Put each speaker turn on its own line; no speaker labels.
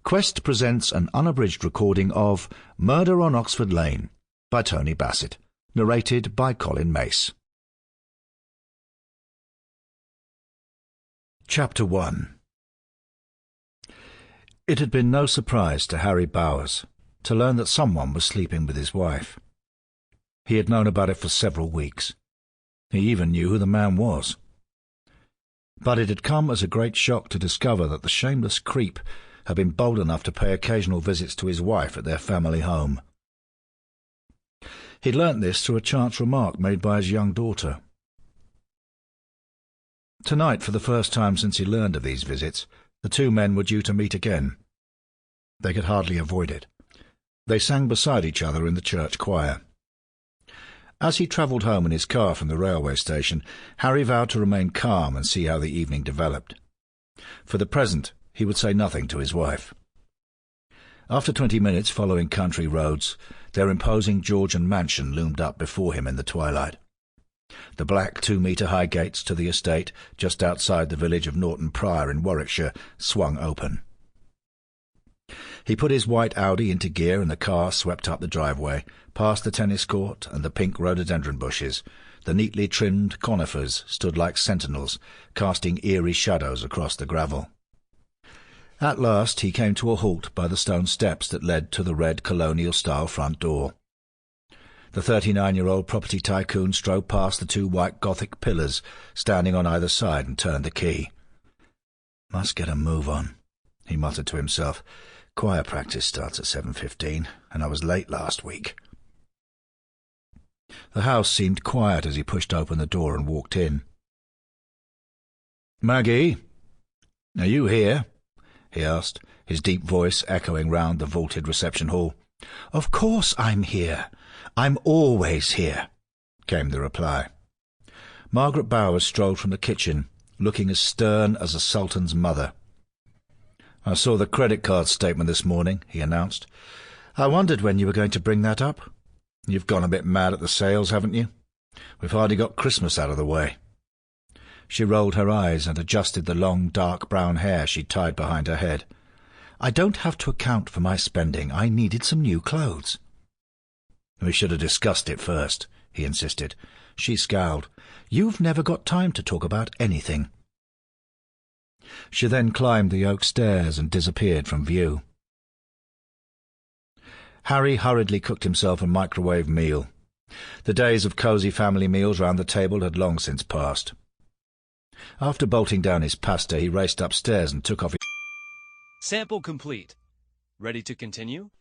Quest presents an unabridged recording of Murder on Oxford Lane by Tony Bassett, narrated by Colin Mace. Chapter 1. It had been no surprise to Harry Bowers to learn that someone was sleeping with his wife. He had known about it for several weeks. He even knew who the man was. But it had come as a great shock to discover that the shameless creep had been bold enough to pay occasional visits to his wife at their family home. He'd learnt this through a chance remark made by his young daughter. Tonight, for the first time since he learned of these visits, the two men were due to meet again. They could hardly avoid it. They sang beside each other in the church choir. As he travelled home in his car from the railway station, Harry vowed to remain calm and see how the evening developed. For the present, he would say nothing to his wife. After 20 minutes following country roads, their imposing Georgian mansion loomed up before him in the twilight. The black 2-metre-high gates to the estate, just outside the village of Norton Prior in Warwickshire, swung open. He put his white Audi into gear and the car swept up the driveway, past the tennis court and the pink rhododendron bushes. The neatly trimmed conifers stood like sentinels, casting eerie shadows across the gravel. At last he came to a halt by the stone steps that led to the red colonial-style front door. The 39-year-old property tycoon strode past the two white Gothic pillars standing on either side and turned the key. "Must get a move on," he muttered to himself. "Choir practice starts at 7:15, and I was late last week." The house seemed quiet as he pushed open the door and walked in. "Maggie, are you here?" he asked, his deep voice echoing round the vaulted reception hall. "Of course I'm here. I'm always here," came the reply. Margaret Bowers strolled from the kitchen, looking as stern as a sultan's mother. "I saw the credit card statement this morning," he announced. "I wondered when you were going to bring that up. You've gone a bit mad at the sales, haven't you? We've hardly got Christmas out of the way." She rolled her eyes and adjusted the long, dark brown hair she'd tied behind her head. "I don't have to account for my spending. I needed some new clothes." "We should have discussed it first," he insisted. She scowled. "You've never got time to talk about anything." She then climbed the oak stairs and disappeared from view. Harry hurriedly cooked himself a microwave meal. The days of cosy family meals round the table had long since passed. After bolting down his pasta, he raced upstairs and took off his...
Sample complete. Ready to continue?